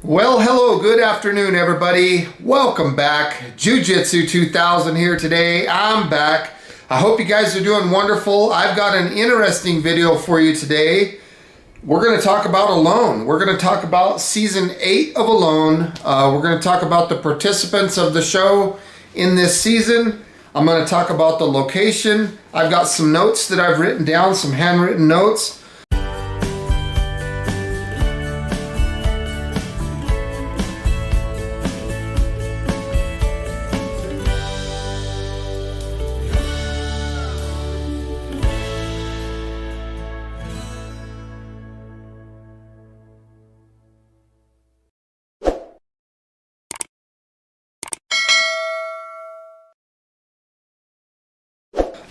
Well, hello, good afternoon, everybody. Welcome back. Jiu-Jitsu 2000 here today. I'm back. I hope you guys are doing wonderful. I've got an interesting video for you today. We're going to talk about Alone. We're going to talk about season 8 of Alone. We're going to talk about the participants of the show in this season. I'm going to talk about the location. I've got some notes that I've written down, some handwritten notes.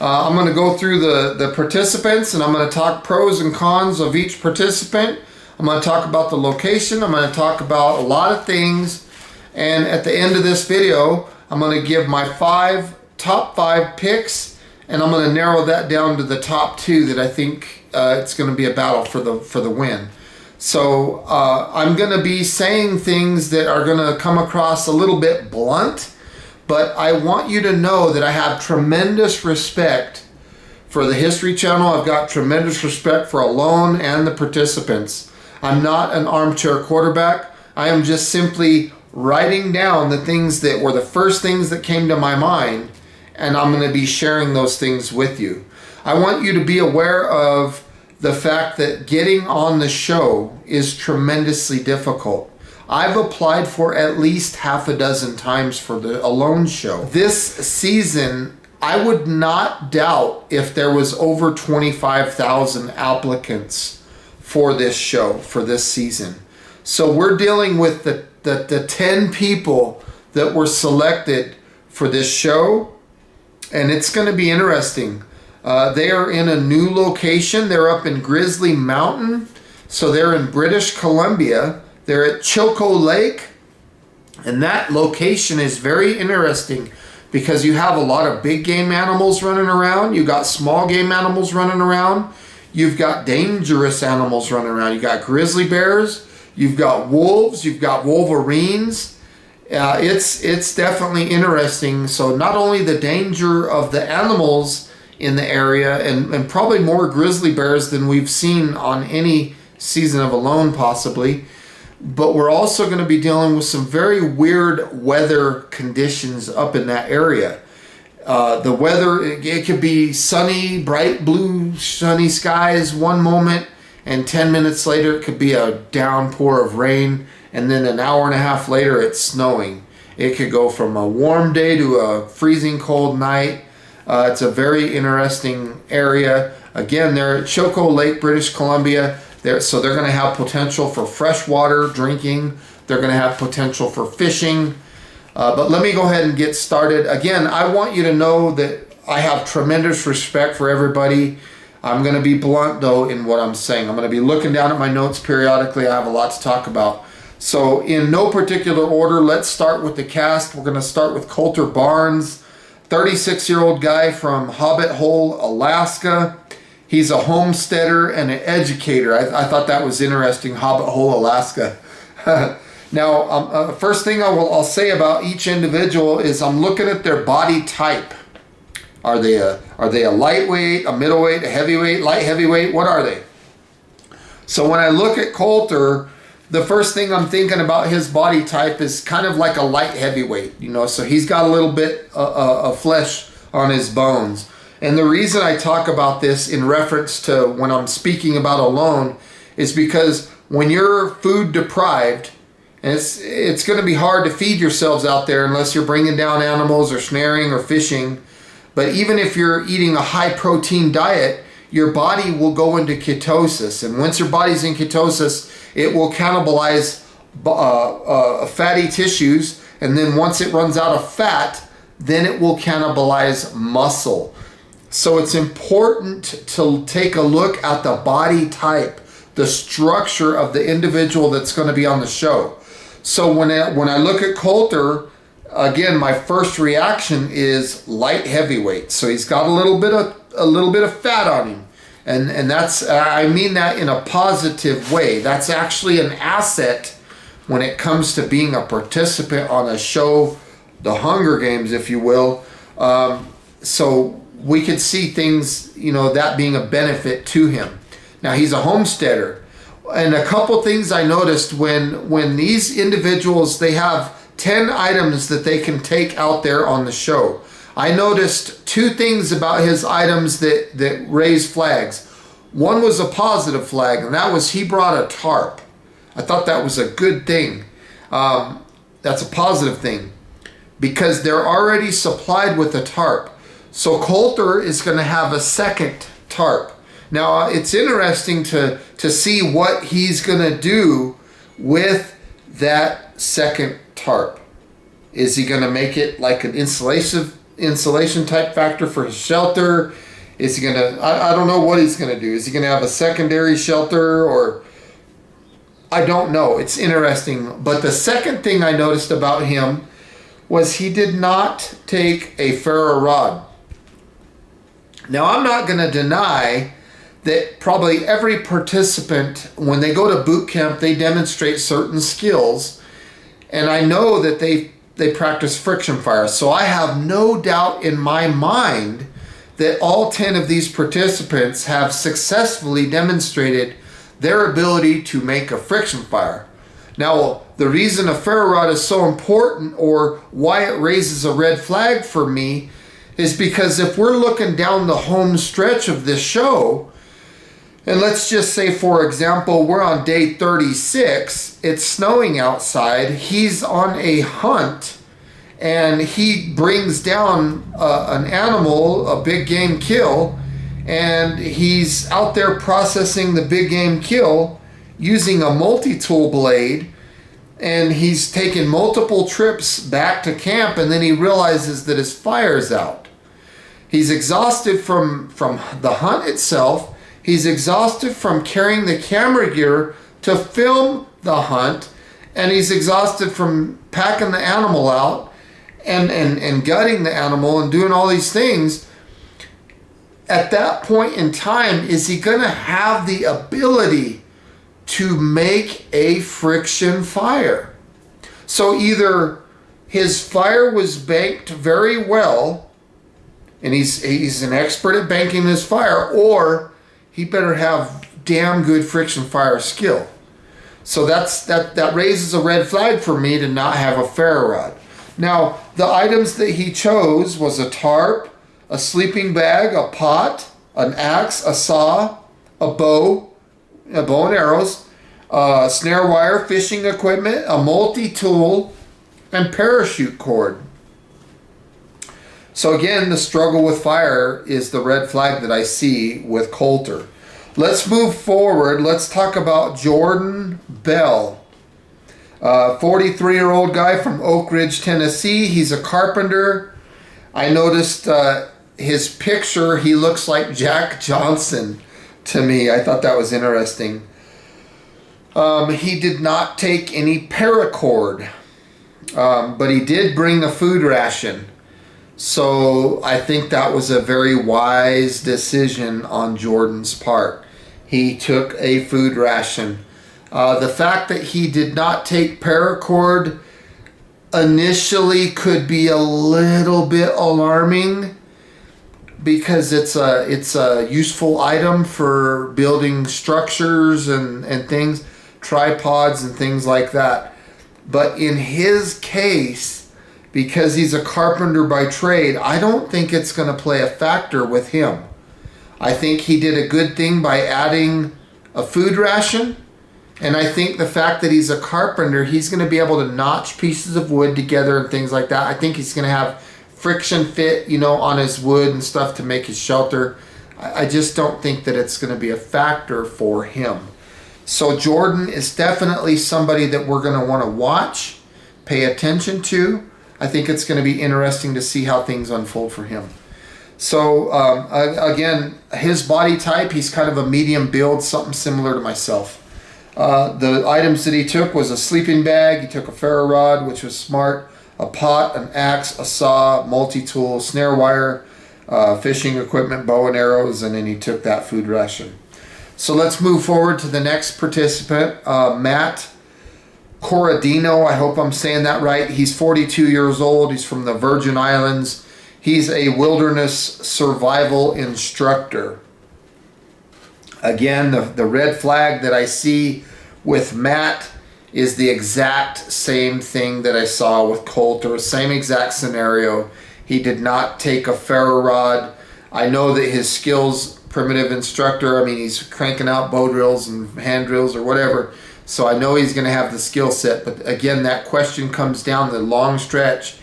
I'm going to go through the participants, and I'm going to talk pros and cons of each participant. I'm going to talk about the location. I'm going to talk about a lot of things. And at the end of this video, I'm going to give my top five picks, and I'm going to narrow that down to the top 2 that I think it's going to be a battle for the win. So I'm going to be saying things that are going to come across a little bit blunt. But I want you to know that I have tremendous respect for the History Channel. I've got tremendous respect for Alone and the participants. I'm not an armchair quarterback. I am just simply writing down the things that were the first things that came to my mind, and I'm going to be sharing those things with you. I want you to be aware of the fact that getting on the show is tremendously difficult. I've applied for at least half a dozen times for the Alone show. This season, I would not doubt if there was over 25,000 applicants for this show, for this season. So we're dealing with the 10 people that were selected for this show, and it's going to be interesting. They are in a new location. They're up in Grizzly Mountain, so they're in British Columbia. They're at Choco Lake, and that location is very interesting because you have a lot of big game animals running around. You got small game animals running around. You've got dangerous animals running around. You got grizzly bears. You've got wolves. You've got wolverines. It's definitely interesting. So not only the danger of the animals in the area, and probably more grizzly bears than we've seen on any season of Alone possibly, but we're also going to be dealing with some very weird weather conditions up in that area. The weather, it could be sunny, bright blue, sunny skies one moment, and 10 minutes later it could be a downpour of rain, and then an hour and a half later it's snowing. It could go from a warm day to a freezing cold night. It's a very interesting area. Again, they're at Choco Lake, British Columbia. So they're going to have potential for freshwater drinking. They're going to have potential for fishing. But let me go ahead and get started. Again, I want you to know that I have tremendous respect for everybody. I'm going to be blunt, though, in what I'm saying. I'm going to be looking down at my notes periodically. I have a lot to talk about. So in no particular order, let's start with the cast. We're going to start with Colton Barnes, 36-year-old guy from Hobbit Hole, Alaska. He's a homesteader and an educator. I thought that was interesting, Hobbit Hole, Alaska. Now, first thing I'll say about each individual is I'm looking at their body type. Are they a lightweight, a middleweight, a heavyweight, light heavyweight? What are they? So when I look at Colter, the first thing I'm thinking about his body type is kind of like a light heavyweight, so he's got a little bit of flesh on his bones. And the reason I talk about this in reference to when I'm speaking about Alone is because when you're food deprived, and it's going to be hard to feed yourselves out there unless you're bringing down animals or snaring or fishing. But even if you're eating a high protein diet, your body will go into ketosis. And once your body's in ketosis, it will cannibalize fatty tissues. And then once it runs out of fat, then it will cannibalize muscle. So it's important to take a look at the body type, the structure of the individual that's going to be on the show. So when I look at Colter, again, my first reaction is light heavyweight. So he's got a little bit of fat on him, and that's I mean that in a positive way. That's actually an asset when it comes to being a participant on a show, the Hunger Games, if you will. So we could see things, that being a benefit to him. Now, he's a homesteader. And a couple things I noticed when these individuals, they have 10 items that they can take out there on the show. I noticed two things about his items that raised flags. One was a positive flag, and that was he brought a tarp. I thought that was a good thing. That's a positive thing because they're already supplied with a tarp. So Coulter is going to have a second tarp. Now, it's interesting to see what he's going to do with that second tarp. Is he going to make it like an insulation type factor for his shelter? Is he going to, I don't know what he's going to do. Is he going to have a secondary shelter, or I don't know. It's interesting. But the second thing I noticed about him was he did not take a ferro rod. Now, I'm not going to deny that probably every participant, when they go to boot camp, they demonstrate certain skills. And I know that they practice friction fire. So I have no doubt in my mind that all 10 of these participants have successfully demonstrated their ability to make a friction fire. Now, the reason a ferro rod is so important, or why it raises a red flag for me, is because if we're looking down the home stretch of this show, and let's just say, for example, we're on day 36, it's snowing outside, he's on a hunt, and he brings down an animal, a big game kill, and he's out there processing the big game kill using a multi-tool blade, and he's taken multiple trips back to camp, and then he realizes that his fire's out. He's exhausted from the hunt itself. He's exhausted from carrying the camera gear to film the hunt, and he's exhausted from packing the animal out and gutting the animal and doing all these things. At that point in time, is he going to have the ability to make a friction fire? So either his fire was banked very well, and he's an expert at banking his fire, or he better have damn good friction fire skill. So that raises a red flag for me to not have a ferro rod. Now, the items that he chose was a tarp, a sleeping bag, a pot, an axe, a saw, a bow and arrows, snare wire, fishing equipment, a multi-tool, and parachute cord. So again, the struggle with fire is the red flag that I see with Coulter. Let's move forward. Let's talk about Jordan Bell. 43-year-old guy from Oak Ridge, Tennessee. He's a carpenter. I noticed his picture. He looks like Jack Johnson to me. I thought that was interesting. He did not take any paracord, but he did bring a food ration. So I think that was a very wise decision on Jordan's part. He took a food ration. The fact that he did not take paracord initially could be a little bit alarming because it's a useful item for building structures and things, tripods and things like that. But in his case, because he's a carpenter by trade, I don't think it's going to play a factor with him. I think he did a good thing by adding a food ration. And I think the fact that he's a carpenter, he's going to be able to notch pieces of wood together and things like that. I think he's going to have friction fit, on his wood and stuff to make his shelter. I just don't think that it's going to be a factor for him. So Jordan is definitely somebody that we're going to want to watch, pay attention to. I think it's going to be interesting to see how things unfold for him. So again, his body type, he's kind of a medium build, something similar to myself. The items that he took was a sleeping bag. He took a ferro rod, which was smart, a pot, an axe, a saw, multi-tool, snare wire, fishing equipment, bow and arrows, and then he took that food ration. So let's move forward to the next participant, Matt Corradino, I hope I'm saying that right. He's 42 years old. He's from the Virgin Islands. He's a wilderness survival instructor. Again, the red flag that I see with Matt is the exact same thing that I saw with Colt, or same exact scenario. He did not take a ferro rod. I know that his skills, primitive instructor, I mean, he's cranking out bow drills and hand drills or whatever. So I know he's going to have the skill set. But again, that question comes down the long stretch.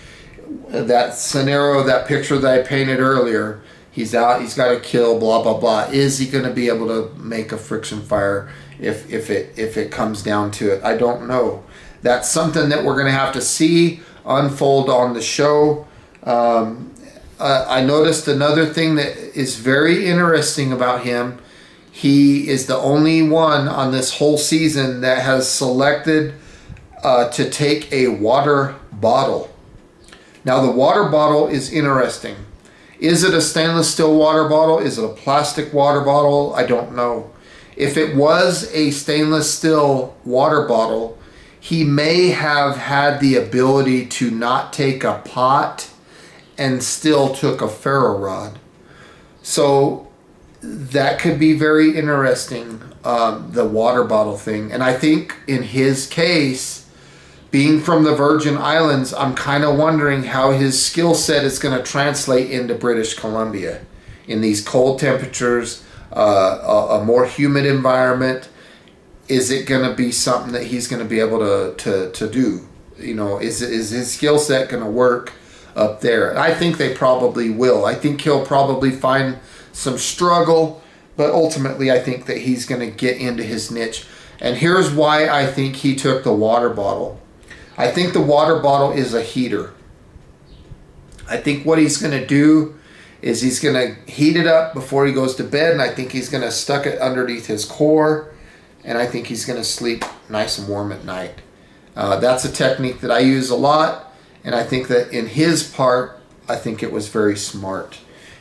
That scenario, that picture that I painted earlier, he's out, he's got to kill, blah, blah, blah. Is he going to be able to make a friction fire if it comes down to it? I don't know. That's something that we're going to have to see unfold on the show. I noticed another thing that is very interesting about him. He is the only one on this whole season that has selected to take a water bottle. Now, the water bottle is interesting. Is it a stainless steel water bottle? Is it a plastic water bottle? I don't know. If it was a stainless steel water bottle, he may have had the ability to not take a pot and still took a ferro rod. So that could be very interesting, the water bottle thing. And I think in his case, being from the Virgin Islands, I'm kind of wondering how his skill set is going to translate into British Columbia. In these cold temperatures, a more humid environment, is it going to be something that he's going to be able to do? You know, is his skill set going to work up there? And I think they probably will. I think he'll probably find some struggle, but ultimately I think that he's going to get into his niche. And here's why I think he took the water bottle. I think the water bottle is a heater. I think what he's going to do is he's going to heat it up before he goes to bed, and I think he's going to stuck it underneath his core, and I think he's going to sleep nice and warm at night. That's a technique that I use a lot, and I think that in his part, I think it was very smart.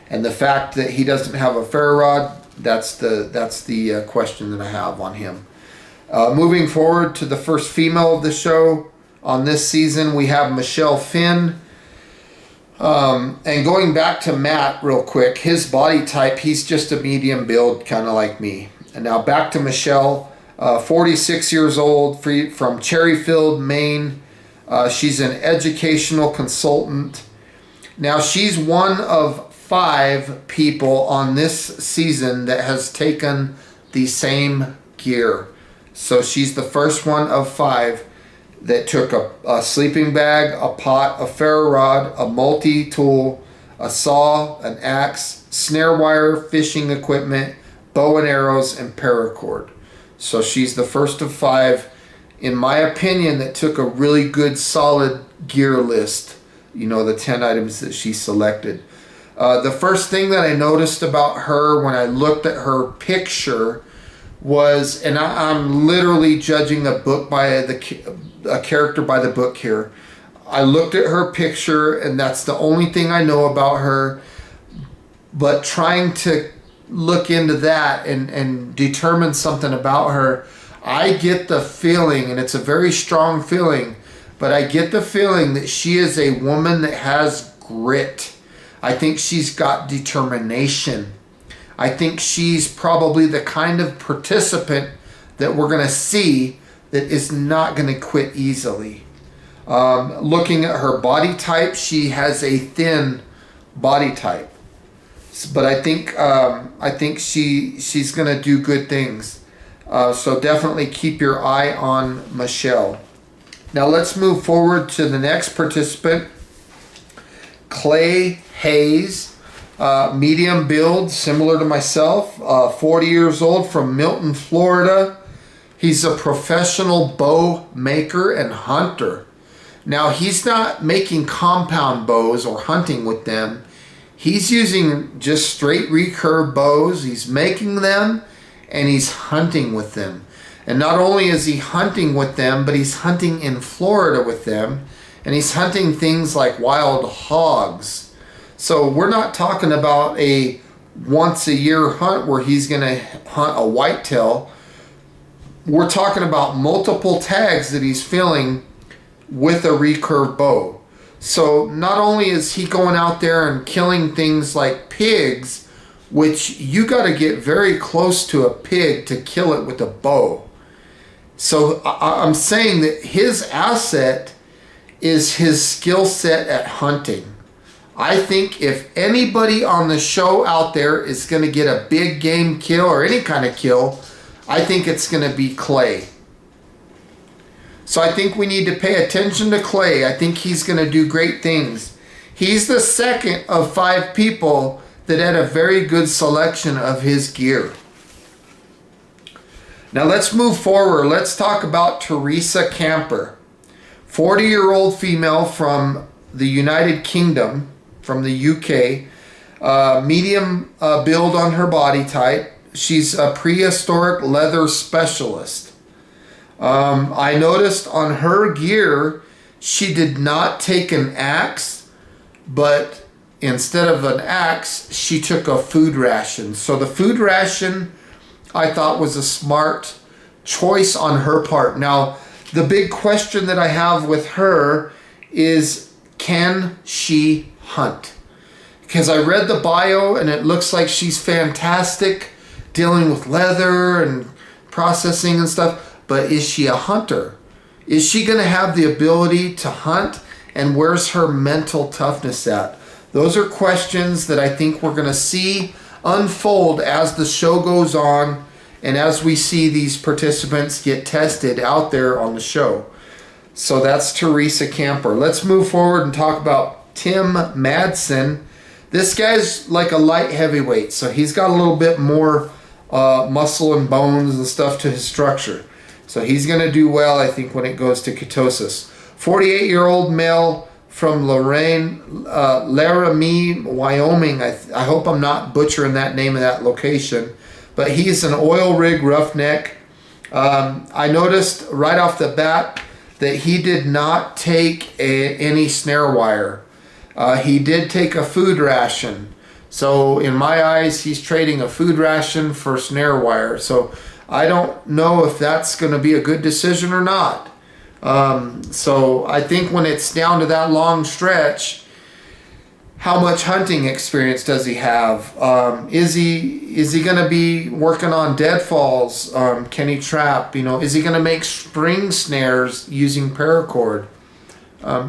And the fact that he doesn't have a ferro rod, that's the question that I have on him. Moving forward to the first female of the show on this season, we have Michelle Finn. And going back to Matt real quick, his body type, he's just a medium build, kind of like me. And now back to Michelle, 46 years old, from Cherryfield, Maine. She's an educational consultant. Now she's one of 5 people on this season that has taken the same gear. So she's the first one of 5 that took a sleeping bag, a pot, a ferro rod, a multi-tool, a saw, an axe, snare wire, fishing equipment, bow and arrows, and paracord. So she's the first of 5, in my opinion, that took a really good solid gear list. You know, the 10 items that she selected. The first thing that I noticed about her when I looked at her picture was, and I'm literally judging a book by a character by the book here. I looked at her picture, and that's the only thing I know about her. But trying to look into that and determine something about her, I get the feeling, and it's a very strong feeling, but I get the feeling that she is a woman that has grit. I think she's got determination. I think she's probably the kind of participant that we're going to see that is not going to quit easily. Looking at her body type, she has a thin body type, but I think she's going to do good things. So definitely keep your eye on Michelle. Now let's move forward to the next participant, Clay Hayes. Medium build, similar to myself, 40 years old, from Milton, Florida. He's a professional bow maker and hunter. Now, he's not making compound bows or hunting with them. He's using just straight recurve bows. He's making them, and he's hunting with them. And not only is he hunting with them, but he's hunting in Florida with them, and he's hunting things like wild hogs. So we're not talking about a once a year hunt where he's going to hunt a whitetail. we're talking about multiple tags that he's filling with a recurve bow. So not only is he going out there and killing things like pigs, which you got to get very close to a pig to kill it with a bow. So I'm saying that his asset is his skill set at hunting. I think if anybody on the show out there is going to get a big game kill or any kind of kill, I think it's going to be Clay. So I think we need to pay attention to Clay. I think he's going to do great things. He's the second of 5 people that had a very good selection of his gear. Now let's move forward. Let's talk about Theresa Camper. 40-year-old female from the United Kingdom, from the UK. Medium build on her body type. She's a prehistoric leather specialist. I noticed on her gear, she did not take an axe, but instead of an axe, she took a food ration. So the food ration, I thought, was a smart choice on her part. Now, the big question that I have with her is, can she hunt? Because I read the bio and it looks like she's fantastic dealing with leather and processing and stuff, but is she a hunter? Is she going to have the ability to hunt, and where's her mental toughness at? Those are questions that I think we're going to see unfold as the show goes on and as we see these participants get tested out there on the show. So that's Theresa Camper. Let's move forward and talk about Tim Madsen. This guy's like a light heavyweight, so he's got a little bit more muscle and bones and stuff to his structure. So he's going to do well, I think, when it goes to ketosis. 48-year-old male from Laramie, Wyoming. I hope I'm not butchering that name of that location. But he's an oil rig roughneck. I noticed right off the bat that he did not take any snare wire. He did take a food ration. So in my eyes, he's trading a food ration for snare wire. So I don't know if that's going to be a good decision or not. So I think when it's down to that long stretch, how much hunting experience does he have? Is he going to be working on deadfalls? Can he trap? Is he going to make spring snares using paracord?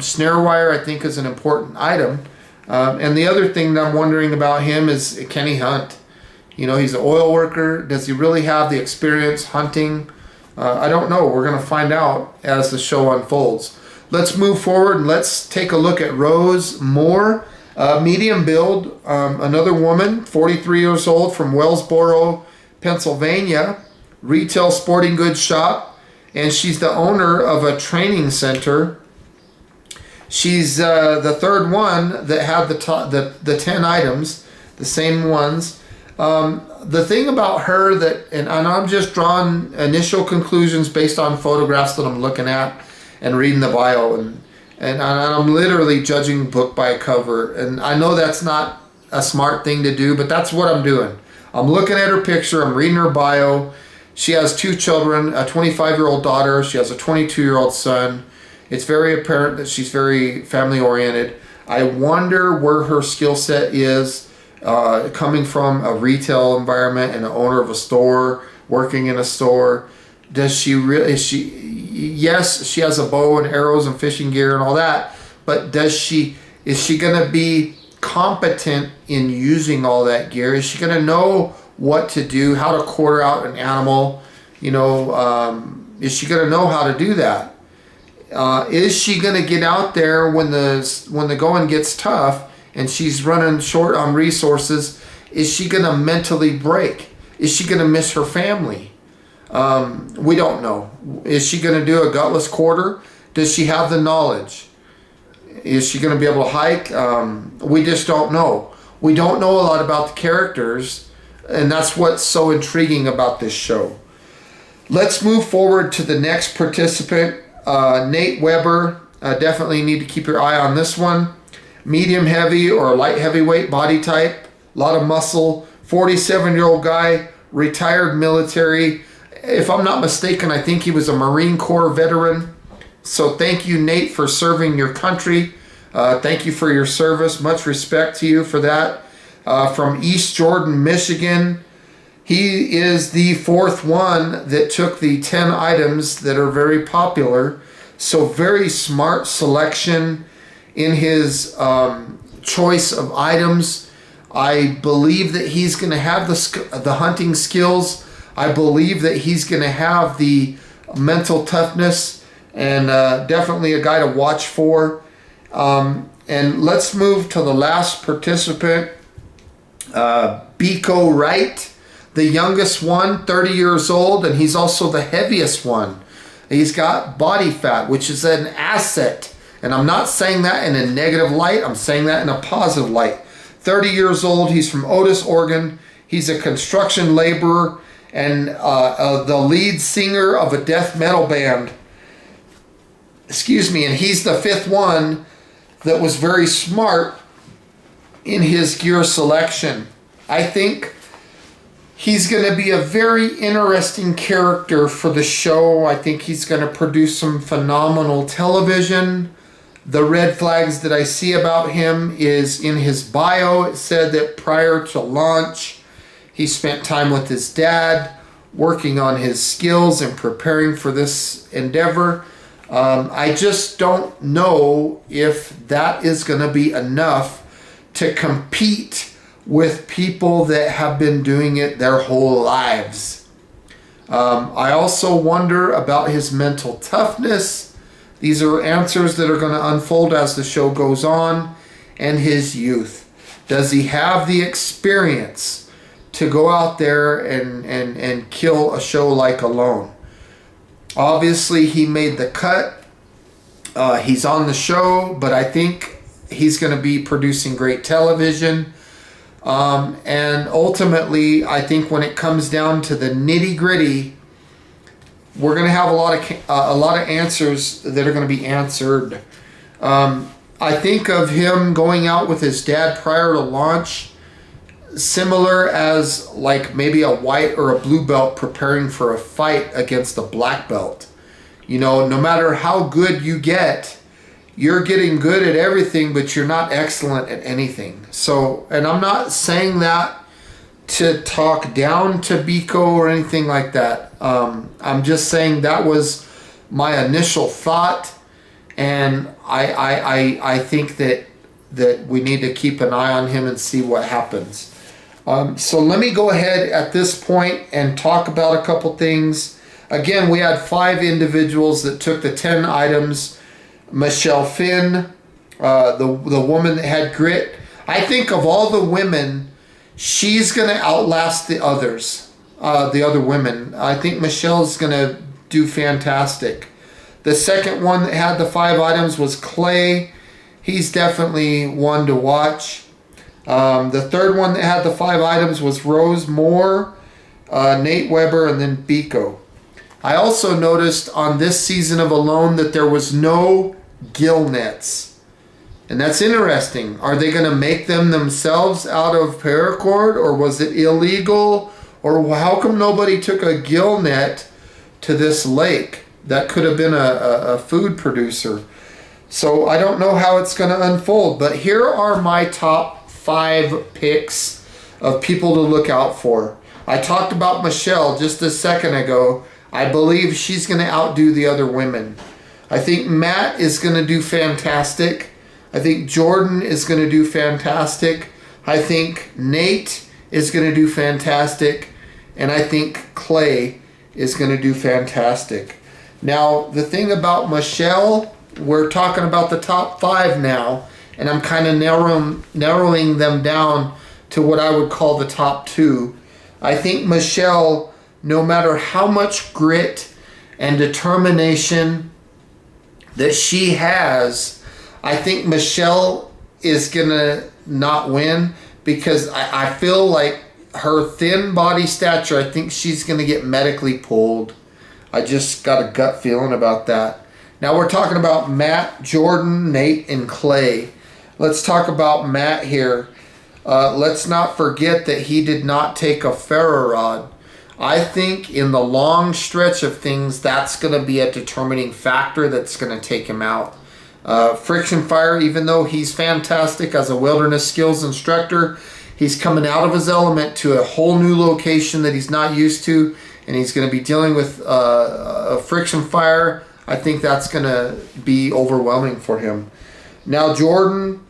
Snare wire, I think, is an important item. And the other thing that I'm wondering about him is, can he hunt? He's an oil worker. Does he really have the experience hunting? I don't know. We're going to find out as the show unfolds. Let's move forward and let's take a look at Rose Moore. Medium build, another woman, 43 years old, from Wellsboro, Pennsylvania. Retail sporting goods shop. And she's the owner of a training center. She's the third one that had the 10 items, the same ones. The thing about her and I'm just drawing initial conclusions based on photographs that I'm looking at and reading the bio, and I'm literally judging book by cover. And I know that's not a smart thing to do, but that's what I'm doing. I'm looking at her picture, I'm reading her bio. She has 2 children, a 25-year-old daughter, she has a 22-year-old son. It's very apparent that she's very family-oriented. I wonder where her skill set is, coming from a retail environment and an owner of a store, working in a store. Does she really? Yes, she has a bow and arrows and fishing gear and all that, but is she going to be competent in using all that gear? Is she going to know what to do, how to quarter out an animal? Is she going to know how to do that? Is she going to get out there when the going gets tough and she's running short on resources? Is she going to mentally break? Is she going to miss her family? We don't know. Is she going to do a gutless quarter? Does she have the knowledge? Is she going to be able to hike? We just don't know. We don't know a lot about the characters, and that's what's so intriguing about this show. Let's move forward to the next participant. Nate Weber, definitely need to keep your eye on this one. Medium heavy or light heavyweight body type, a lot of muscle, 47-year-old guy, retired military. If I'm not mistaken, I think he was a Marine Corps veteran. So thank you, Nate, for serving your country. Thank you for your service. Much respect to you for that. From East Jordan, Michigan. He is the fourth one that took the 10 items that are very popular. So very smart selection in his choice of items. I believe that he's going to have the hunting skills. I believe that he's going to have the mental toughness, and definitely a guy to watch for. And let's move to the last participant, Biko Wright, the youngest one, 30 years old, and he's also the heaviest one. He's got body fat, which is an asset. And I'm not saying that in a negative light. I'm saying that in a positive light. 30 years old. He's from Otis, Oregon. He's a construction laborer and the lead singer of a death metal band. Excuse me. And he's the fifth one that was very smart in his gear selection. I think he's going to be a very interesting character for the show. I think he's going to produce some phenomenal television. The red flags that I see about him is in his bio. It said that prior to launch, he spent time with his dad, working on his skills and preparing for this endeavor. I just don't know if that is going to be enough to compete with people that have been doing it their whole lives. I also wonder about his mental toughness. These are answers that are going to unfold as the show goes on. And his youth. Does he have the experience to go out there and kill a show like Alone? Obviously, he made the cut. He's on the show, but I think he's going to be producing great television. And ultimately, I think when it comes down to the nitty-gritty, we're going to have a lot of answers that are going to be answered. I think of him going out with his dad prior to launch, similar as like maybe a white or a blue belt preparing for a fight against a black belt. You know, no matter how good you get, you're getting good at everything, but you're not excellent at anything. So, and I'm not saying that to talk down to Biko or anything like that. I'm just saying that was my initial thought, and I think that we need to keep an eye on him and see what happens. So let me go ahead at this point and talk about a couple things. Again, we had 5 individuals that took the 10 items. Michelle Finn, the woman that had grit. I think of all the women, she's going to outlast the others, the other women. I think Michelle's going to do fantastic. The second one that had the 5 items was Clay. He's definitely one to watch. The third one that had the 5 items was Rose Moore, Nate Weber, and then Biko. I also noticed on this season of Alone that there was no gill nets. And that's interesting. Are they going to make them themselves out of paracord, or was it illegal? Or how come nobody took a gill net to this lake? That could have been a food producer. So I don't know how it's going to unfold. But here are my top 5 picks of people to look out for. I talked about Michelle just a second ago. I believe she's going to outdo the other women. I think Matt is going to do fantastic. I think Jordan is going to do fantastic. I think Nate is going to do fantastic. And I think Clay is going to do fantastic. Now, the thing about Michelle, we're talking about the top 5 now. And I'm kind of narrowing them down to what I would call the top 2. I think Michelle, no matter how much grit and determination that she has, I think Michelle is going to not win, because I feel like her thin body stature, I think she's going to get medically pulled. I just got a gut feeling about that. Now we're talking about Matt, Jordan, Nate, and Clay. Let's talk about Matt here. Let's not forget that he did not take a ferro rod. I think in the long stretch of things, that's going to be a determining factor that's going to take him out. Friction Fire, even though he's fantastic as a wilderness skills instructor, he's coming out of his element to a whole new location that he's not used to, and he's going to be dealing with a Friction Fire. I think that's going to be overwhelming for him. Now, Jordan,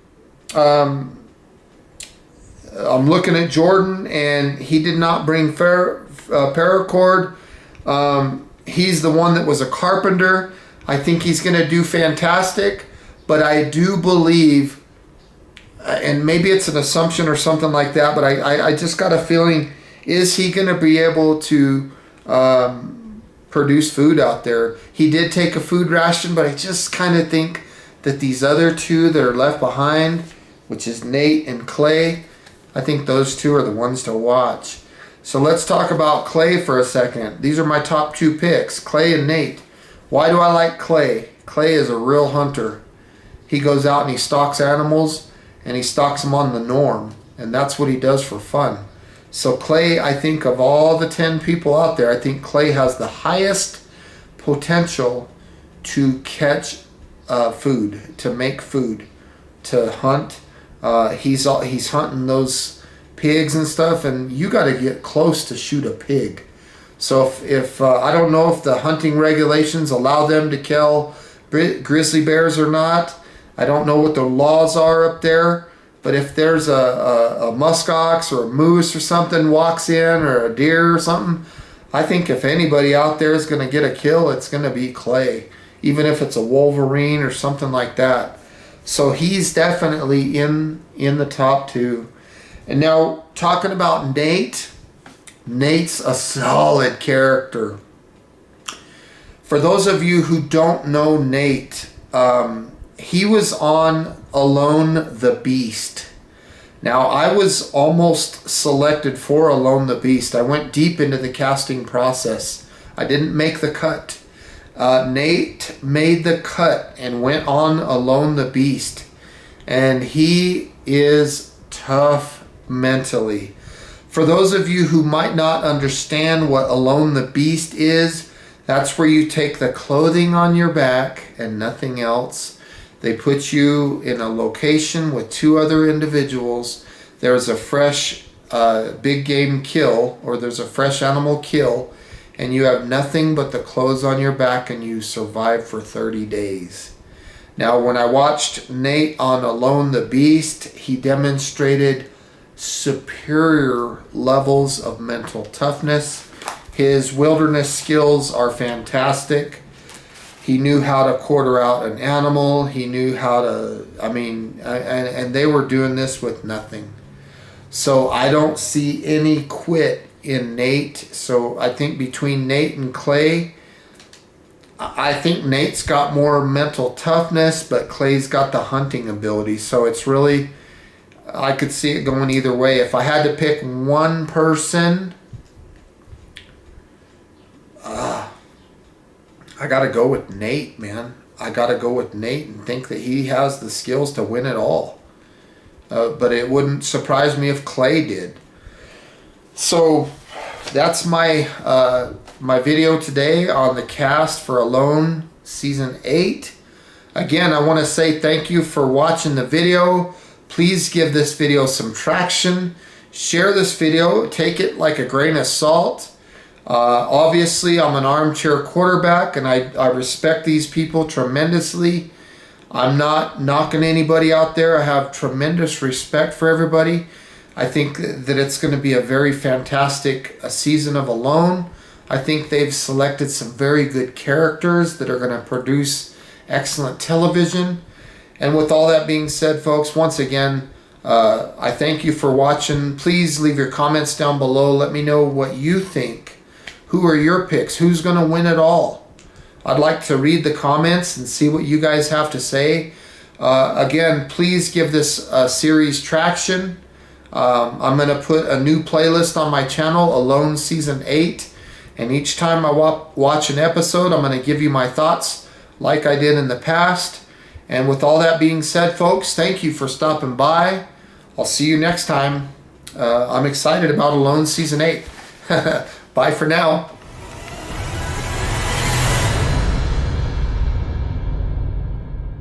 I'm looking at Jordan, and he did not bring paracord. He's the one that was a carpenter. I think he's going to do fantastic, but I do believe, and maybe it's an assumption or something like that, but I just got a feeling, is he going to be able to produce food out there? He did take a food ration, but I just kind of think that these other two that are left behind, which is Nate and Clay, I think those two are the ones to watch. So let's talk about Clay for a second. These are my top two picks, Clay and Nate. Why do I like Clay? Clay is a real hunter. He goes out and he stalks animals, and he stalks them on the norm, and that's what he does for fun. So Clay, I think of all the 10 people out there, I think Clay has the highest potential to catch food, to make food, to hunt. He's hunting those pigs and stuff, and you got to get close to shoot a pig. So if I don't know if the hunting regulations allow them to kill grizzly bears or not. I don't know what the laws are up there, but if there's a muskox or a moose or something walks in, or a deer or something, I think if anybody out there is going to get a kill, it's going to be Clay, even if it's a wolverine or something like that. So he's definitely in the top two. And now talking about Nate, Nate's a solid character. For those of you who don't know Nate, he was on Alone the Beast. Now, I was almost selected for Alone the Beast. I went deep into the casting process. I didn't make the cut. Nate made the cut and went on Alone the Beast. And he is tough mentally. For those of you who might not understand what Alone the Beast is, that's where you take the clothing on your back and nothing else. They put you in a location with two other individuals. There's a fresh big game kill, or there's a fresh animal kill, and you have nothing but the clothes on your back, and you survive for 30 days. Now, when I watched Nate on Alone the Beast, he demonstrated superior levels of mental toughness. His wilderness skills are fantastic. He knew how to quarter out an animal. He knew how to, and they were doing this with nothing. So I don't see any quit in Nate. So I think between Nate and Clay, I think Nate's got more mental toughness, but Clay's got the hunting ability. So it's really, I could see it going either way. If I had to pick one person, I got to go with Nate, man. I got to go with Nate and think that he has the skills to win it all. But it wouldn't surprise me if Clay did. So that's my my video today on the cast for Alone Season 8. Again, I want to say thank you for watching the video. Please give this video some traction. Share this video. Take it like a grain of salt. Obviously, I'm an armchair quarterback, and I respect these people tremendously. I'm not knocking anybody out there. I have tremendous respect for everybody. I think that it's going to be a very fantastic season of Alone. I think they've selected some very good characters that are going to produce excellent television. And with all that being said, folks, once again, I thank you for watching. Please leave your comments down below. Let me know what you think. Who are your picks? Who's going to win it all? I'd like to read the comments and see what you guys have to say. Again, please give this series traction. I'm going to put a new playlist on my channel, Alone Season 8. And each time I watch an episode, I'm going to give you my thoughts like I did in the past. And with all that being said, folks, thank you for stopping by. I'll see you next time. I'm excited about Alone Season 8. Bye for now.